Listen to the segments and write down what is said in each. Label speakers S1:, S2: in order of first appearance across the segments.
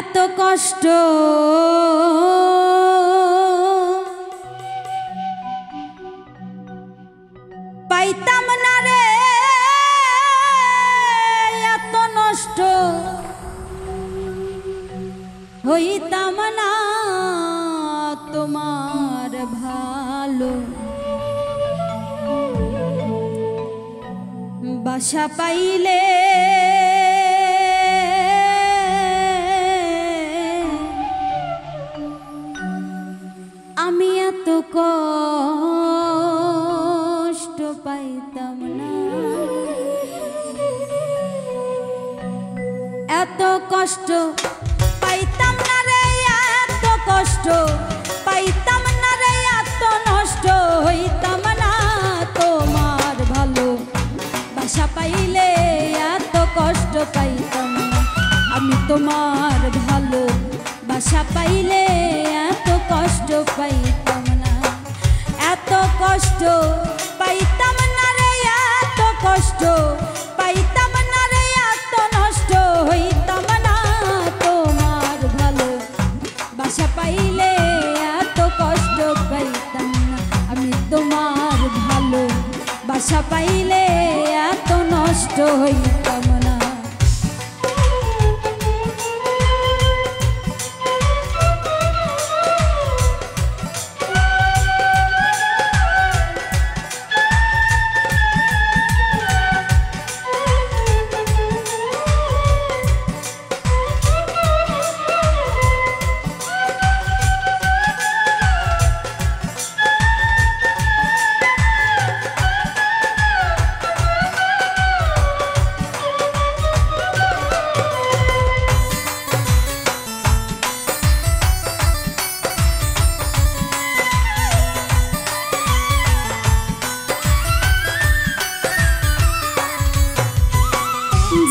S1: এত কষ্ট পাইতাম না রে, এত নষ্ট হইতাম না তোমার ভালো বাসা পাইলে আমি এত কষ্ট পাইতাম না, এত কষ্ট পাইতাম না রে, এত কষ্ট পাইতাম না রে, এত নষ্ট হইতাম না তোমার ভালো বাসা পাইলে এত কষ্ট পাইতাম না, আমি তোমার ভালো বাসা পাইলে এত কষ্ট পাইতাম না, এত কষ্ট পাইতাম না রে, এত কষ্ট পাইতাম না রে, এত নষ্ট হইতাম না তোমার ভালো বাসা পাইলে এত কষ্ট পাইতাম না, আমি তোমার ভালো বাসা পাইলে এত নষ্ট হইতাম না।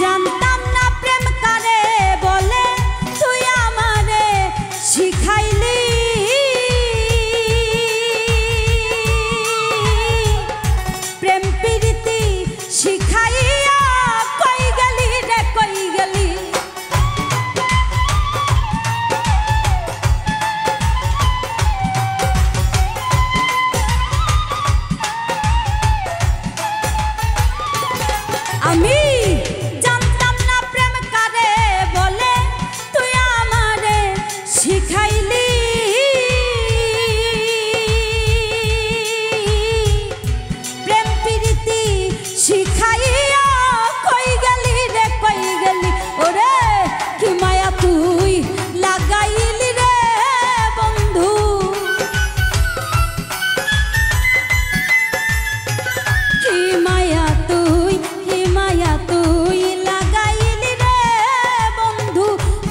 S1: জানতাম না প্রেম কারে বলে, তুই আমারে শিখাইলি, প্রেম প্রীতি শিখাইয়া কই গেলি রে, কই গেলি আমি শিখাইলি, প্রেম প্রীতি শিখাইয়া কই গেলি রে, কই গেলি ওরে, কি মায়া তুই লাগাইলি রে বন্ধু, কি মায়া তুই, কি মায়া তুই লাগাইলি রে বন্ধু,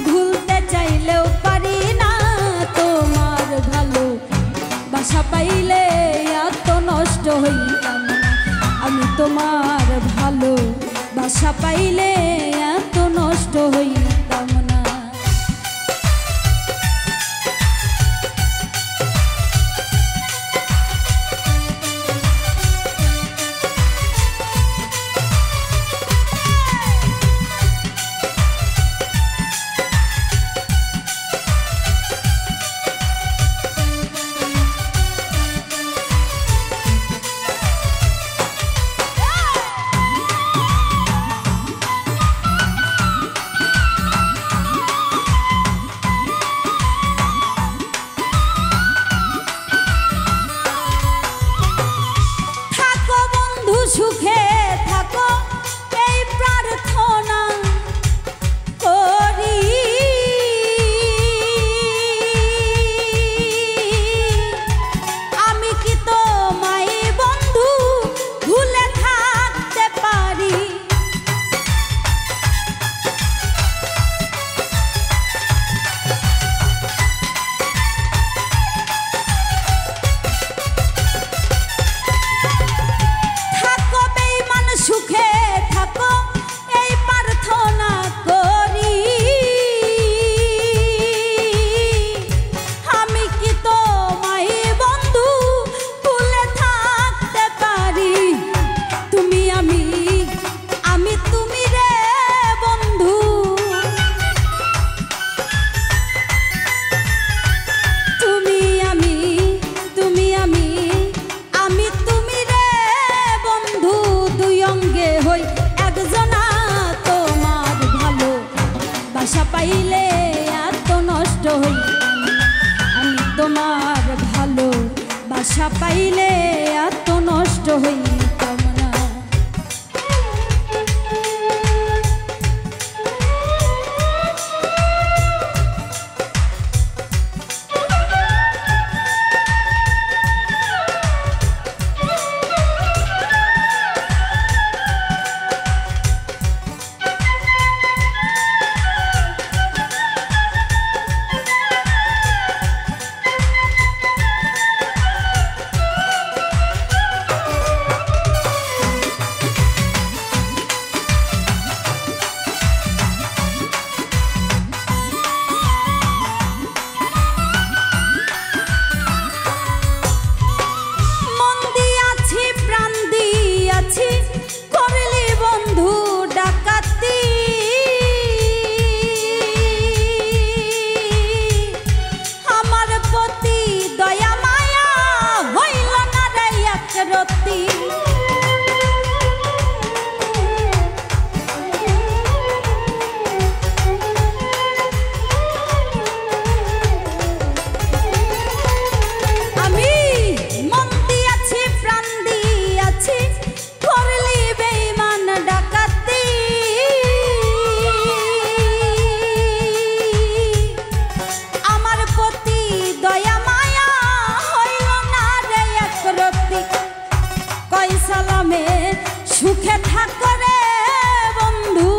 S1: ভুলতে চাইলেও পারি না তোমার ভালো বাসা পাইলে এত নষ্ট হইতাম না, আমি তোমার ভালো বাসা পাইলে এত নষ্ট হইতাম না। পাইলে এত নষ্ট হইতাম না। আমি তোমার ভালো বাসা পাইলে এত নষ্ট হইতাম না। সুখে থাকো রে বন্ধু,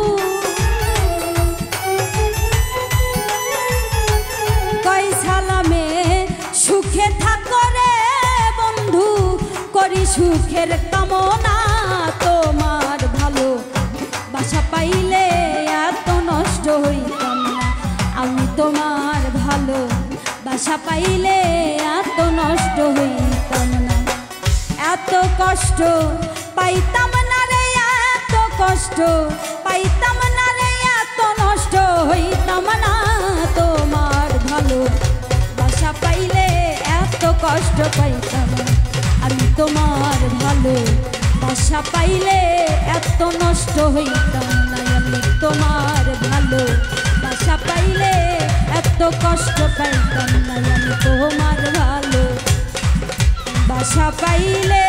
S1: কই সালামে সুখে থাকো রে বন্ধু, করি সুখের কামনা। তোমার ভালো বাসা পাইলে এত নষ্ট হইতাম না। আমি তোমার ভালো বাসা পাইলে এত নষ্ট হইতাম না। এত কষ্ট পাইতাম না রে, এত কষ্ট পাইতাম না রে, এত নষ্ট হইতাম না। তোমার ভালো বাসা পাইলে এত কষ্ট পাইতাম না। আমি তোমার ভালো বাসা পাইলে এত নষ্ট হইতাম না। আমি তোমার ভালো বাসা পাইলে এত কষ্ট পাইতাম না। আমি তোমার ভালো বাসা পাইলে